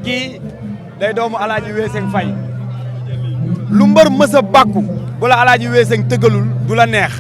kii day doomu alaaji Weeseng Fay lu mbër mës a bàkku bu la alaaji Weeseng tëggalul du la neex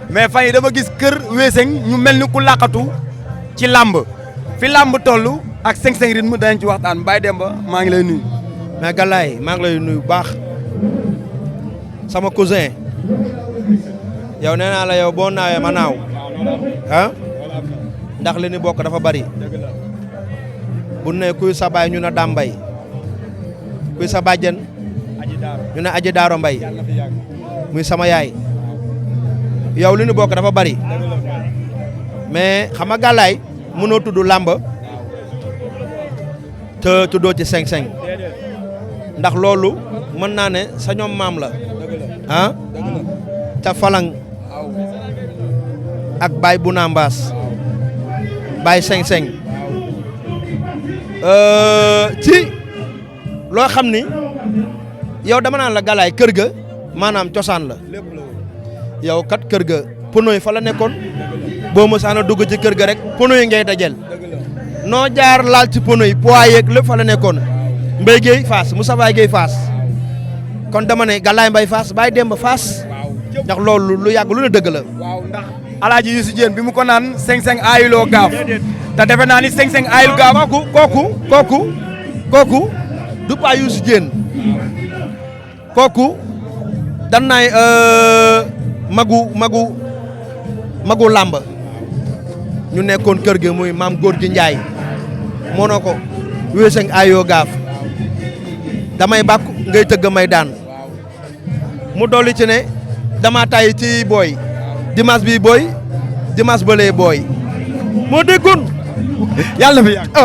mais Fay dama gis kër Weeseng ñu mel ni ku làqatu ci làmb fi làmb toll ak 5-5 rythme danañ ci waxtaan Baye Demba maa ngi lay nuyu. mais Galaye maa ngi lay nuyu bu baax sama cousin yow nee naa la yow boo naawee ma naaw ah ndax li ni bokk dafa bari bu ne kuy sa baay ñu ne Dame Mbaye kuy sa bàjjen ñu ne Aji Daaro Mbaye muy sama yaay yow li ni bokk dafa bari mais xam nga Galaye mënoo tudd làmb te tuddoo ci 5-5 ndax loolu mën naa ne sa ñoom maam la ah ca Falang ak Baye Buna Mbaas Baye 5-5 ci loo xam ni yow dama naan la Galaye kër ga maanaam cosaan la yow kat kër ga pono yi fa la nekkoon boo mësaan a dugg ci kër ga rek pono yi ngay dajel noo jaar laal ci pono yi poids yeeg lépp fa la nekkoon Mbaye Guèye Fass Moussa Baye Guèye Fass kon dama ne Galaye Mbaye Fass Baye Demba Fass ndax loolu lu yàgg lu ne dëgg la. waaw ndax alaaji Youssou Diène bi mu ko naan 5-5 aayuloo gaaf te defe naa ni 5-5 aayul gaaf kooku du pas Youssou Diène kooku dan naay magu làmb ñu nekkoon kër ga muy maam góor gi Njaay moo na ko Weeseng aayoo gaaf damay bàkku ngay tëgg may daan mu dolli ci ne dama tay ci booy dimanche bi booy dimanche bëlee booy moo déggoon yàlla na fi yàgg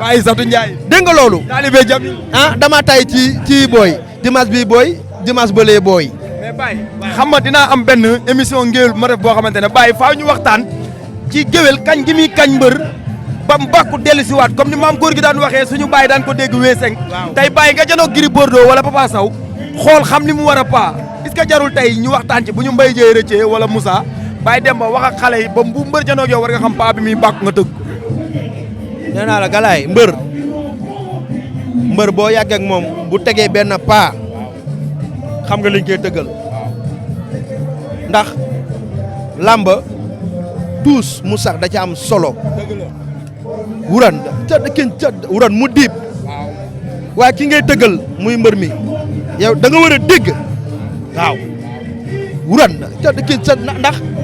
Baye Satu Njaay dégg nga loolu taalibe Jamil dama tay ci booy dimanche bi booy dimanche bëlee booy mais Baye xam nga dinaa am benn émission ngéwél ma def boo xamante ne Baye faaw ñu waxtaan ci géwél kañ gi muy kañ mbër ba mu bàkku dellu si waat comme ni maam góor gi daan waxee suñu Baye daan ko dégg Weeseng tey Baye nga janoo Gris Bordeaux wala Papa Sow xool xam li mu war a paa est-ce que jarul tey ñu waxtaan ci bu ñu Mbaye Dieye rëccee wala Moussa Baye Demba wax ak xale yi ba bu mbër janoo yow war nga xam paa bi muy bàkku nga tëgg nee naa la Galaye mbër boo yàggee ak moom bu tegee benn paa xam nga liñ koy tëggal ndax làmba tuus mu sax da ca am solo wuran wuran mu diib waaye ki ngay tëggal muy mbër mi yow da nga war a dégg waaw wuran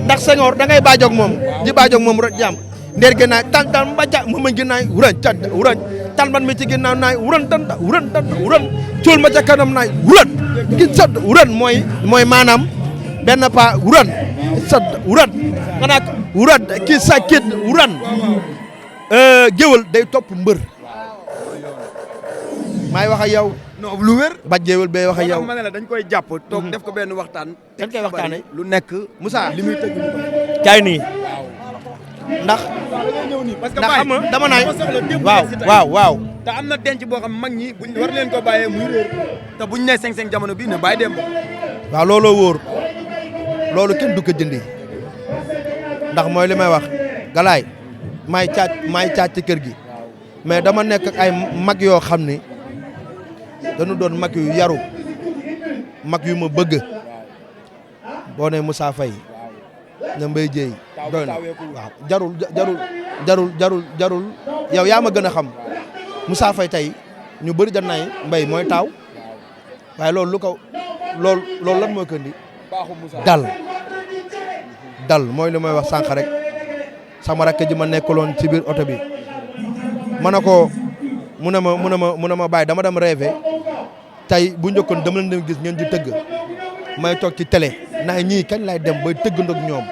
ndax Senghor da ngay baajoog moom di baajoog moom rek jàmm ndeer ginnaaw tan mbaja mu ma ginnaaw wuran tan man mi ci ginnaaw naay wuran cool ma ca kanam naay wuran mooy maanaam benn pa wuran nga naa wuran kii sakit wuran géwël day topp mbër maay wax ak yow non lu wér baj géwël bay wax ak yow ma ne la dañ koy jàpp toog def ko benn waxtaan dañ koy waxtaane lu nekk Moussa li muy tëgg kaay nii ndax parce que ndax Baye xam nga dama naay waaw waaw te am na denc boo xam mag ñi buñ war leen ko bàyyee muy réer te buñ ne 5-5 jamono bii ne Baye Demba waaw looloo wóor loolu kenn du ko dindi ndax mooy li may wax Galaye maay caac ci kër gi mais dama nekk ak ay mag yoo xam ni dañu doon mag yu yaru mag yu ma bëgg boo ne Moussa Faye na Mbaye Dieye doy na waaw jarul yow yaa ma gën a xam Moussa Faye tey ñu bëri dañ nay Mbaye mooy taaw waaye loolu lu ko loolu lan mooy këndi dal mooy li may wax sànq rek sama rakk ji ma nekkaloon ci biir oto bi ma ne ko mu ne ma bàyyi dama dem rêvé tey bu njëkkoon dama leen dem gis ngeen di tëgg may toog ci télé naa ñii kañ lay dem bay tëgg ndoog ñoom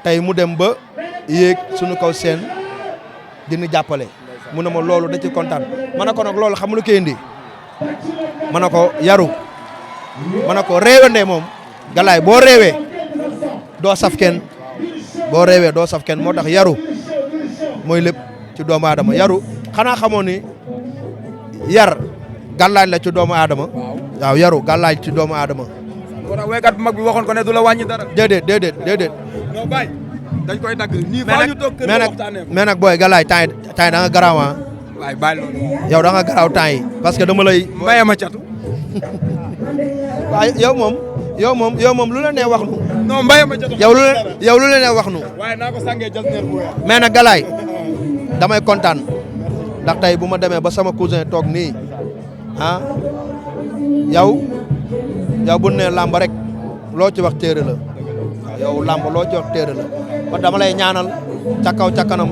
tey mu dem ba yéeg suñu kaw seen dina jàppale mu ne ma loolu da ci kontaan ma ne ko nag loolu xam lu koy indi ma ne ko yaru ma ne ko réewande moom Galaye boo réewee doo saf kenn moo tax yaru mooy lépp ci doomu aadama yaru xanaa xamoon ni yar gàllaaj la ci doomu aadama waaw yaru gàllaaj ci doomu aadama moo tax waykat bu mag bi waxoon ko ne du la wàññi dara déedéet non Baye dañ koy dagg nii fa ñu toog kër waxtaanee ko mais nag booy Galaye temps da nga garaaw waay bàyyi loolu. yow da nga garaaw temps yi parce que dama lay. maye ma catu. waaye yow moom lu la nee wax nu. non maye ma catu. yow lu la nee wax nu. waaye naa ko sàngee jasneer bu weex. mais nag Galaye damay kontaan ndax tey bu ma demee ba sama cousin toog nii ah yow bu ne làmb rek loo ci wax téere la yow làmb loo ci wax téere la kon dama lay ñaanal ca kaw ca kanam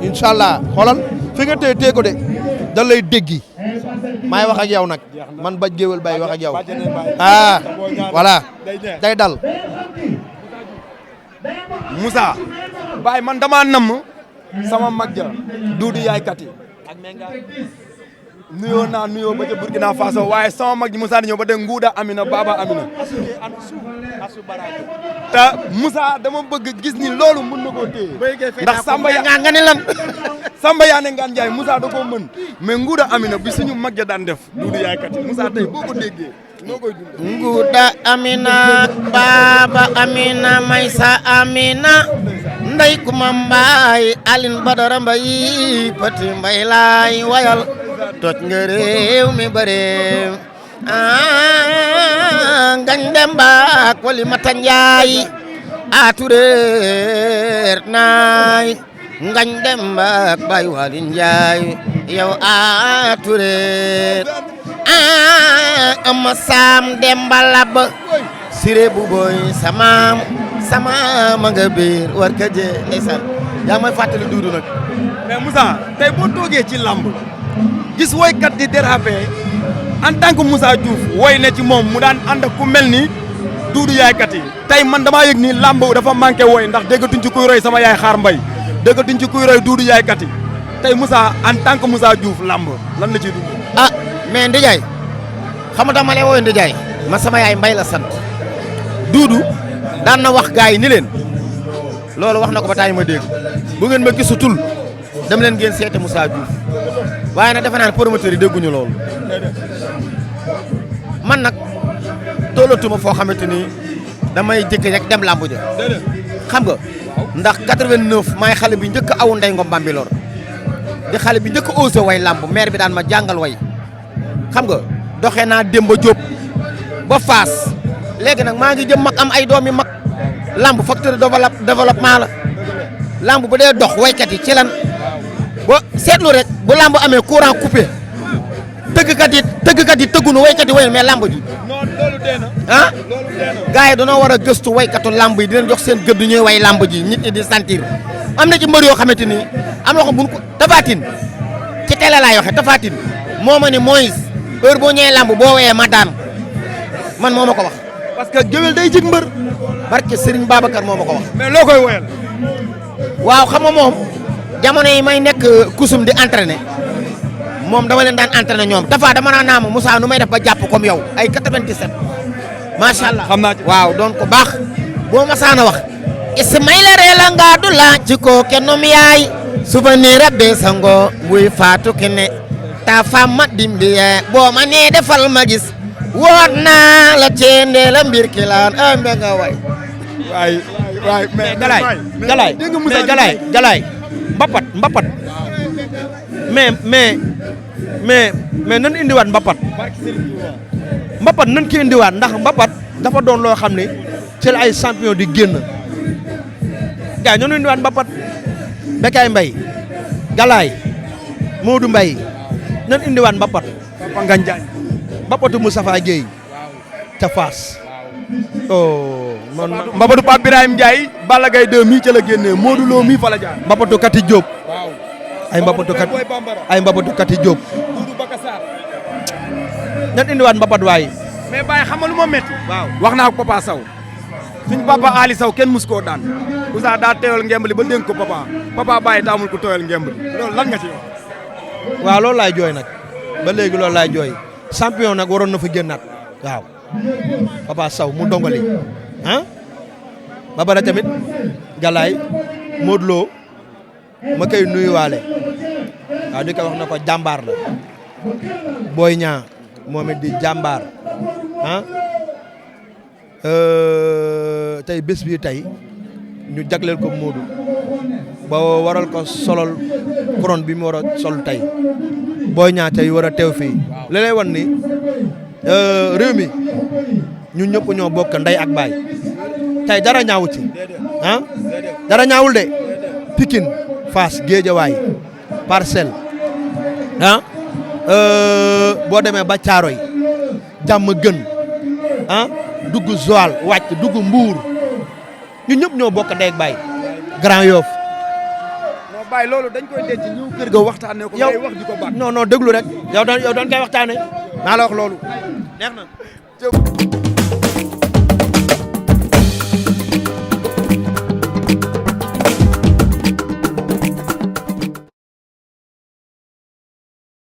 incha allah xoolal fi nga téye ko de da lay déggi maay wax ak yow nag man Bathie Guewel Baye wax ak yow ah voilà day dal. Moussa Baye man dama namm sama mag ja Doudou yaay kat yi ak Menga nuyoo ba ca Burkina Faso waaye sama mag ji Moussa di ñëw ba de Nguuda Amina Baba Amina te Moussa dama bëgg gis ni loolu mën na koo téye ndax Samba ya nga ne lan Samba yaa ne ngaan Njaay Moussa da koo mën mais Nguuda Amina bi suñu mag ja daan def Doudou yaay kat yi Moussa tey boo ko déggee noo koy dundee. Nguuda Amina Baba Amina Maysa Amina Ndey Kuma Mbaay Aline Badara Mbaay Pati Mbay laay wayal toj nga réew mi bare ngañ dem baak wali mata Njaay atureer naay ngañ dem baak bay wali Njaay yow atureer ama saam demba lab sire bu boy sama ma nga biir war ka je ndeysaan yaa may fàttali Doudou nag. mais Moussa tey boo toogee ci lamb gis woykat di déraper en tant que Moussa Diouf woy ne ci moom mu daan ànd ak ku mel ni Doudou yaaykat yi tey man damaa yëg ni lamb dafa manqué woy ndax déggatuñ ci kuy roy sama yaay xaar mbay déggatuñ ci kuy roy Doudou yaaykat yi tey Moussa en tant que Moussa Diouf lamb lan la ciy dund. ah mais Ndiaye xam nga dama lay woowee Ndiaye man sama yaay mbay la sant Doudou daan na wax gars yi ni leen loolu wax na ko ba taay ma dégg bu ngeen ma gisatul dem leen ngeen seete Moussa Diouf waaye nag defe naa ne promoteur yi dégguñu loolu man nag tollatuma foo xamante ni damay jékki rek dem làmb ja xam nga ndax 89 maay xale bi njëkk aw Ndey Ngom Bambilor di xale bi njëkk osé way làmb maire bi daan ma jàngal way xam nga doxee naa Demba Diop ba Faas léegi nag maa ngi jëm mag am ay doomi mag lamb facteur développement la lamb bu dee dox waykat yi ci lan ba seetlu rek bu lamb amee courant coupé tëggkat yi tëggunu waykat yi way mais lamb ji non loolu dee na. ah loolu dee na. gars yi dañoo war a gëstu waykatu lamb yi di leen jox seen gëdd ñuy way lamb ji nit ñi di sentir am na ci mbër yoo xamante ni am na ko buñ ko Tafatine ci télé laay waxe Tafatine moo ma ni mooy heure boo ñëwee lamb boo wayee ma daan man moo ma ko wax parce que géwél day jig mbër. barke Serigne Babacar moo ma ko wax. mais loo koy woyal. waaw xam nga moom jamono yi may nekk kusum di entraîner moom dama leen daan entraîner ñoom Tafa dama naa naama Moussa nu may def ba jàpp comme yow ay 97 macha allah. xam naa ci waaw doon ko baax boo ma saana wax. Ismaïla reela nga du la ci ko kennom yaay souvenir a be sango buy faatu kene ta fama dimbi boo ma nee defal ma gis woot naa la ceende la mbir kilaan a mbe nga way waay mais Galaye mbapat mais nan indiwaat mbapat nan ki indiwaat ndax mbapat dafa doon loo xam ne ci la ay champion di génn gars ñoo indiwaat mbapat Bécaye Mbaye Galaye Modou Mbaye nan indiwaat mbapat Papa Ngagne Diagne mbapatu Moustapha Guèye ca Fass oh man mbapatu Pape Birahim Ndiaye Balla Gaye 2 mii ca la génnee Modou Lo mii fa la jaar. mbapatu Kati Diop waaw ay mbapatu Kati Diop Doudou Bakassar. nan indiwaat mbapat waay mais Baye xam nga lu ma métti. waaw wax naa ko Papa Sow suñ papa Ali Sow kenn mus koo daan Ousa daa teewal ngemb li ba dénk ko papa Baye taamul ko tooyal ngemb li loolu lan nga ci wax. waaw loolu laay jooy nag ba léegi loolu laay jooy champion nag waroon na fa génnaat waaw Papa Sow mu dongali ah ba bara tamit Galaye Modou Lo ma koy nuyuwaale waaw di ko wax na ko jàmbaar la Boy Niang moom it di jàmbaar ah tey bés bi tey ñu jagleel ko Modou ba waral ko solol couronne bi mu war a sol tey Boy Niang tey war a teew fii li lay wan ni réew mi ñun ñëpp ñoo bokk ndey ak baay tey dara ñaawu ci ah dara ñaawul de Pikine Fass Guédiawaye Parcelles ah boo demee ba Thiaroye jàmm gën ah dugg Joal wàcc dugg Mbour ñun ñëpp ñoo bokk ndey ak baay Grand Yoff. non Baye loolu dañ koy denc ñëw kër ga waxtaanee ko. yow ngay wax di ko baat. non non déglu rek yow doon koy waxtaanee naa la wax loolu neex na.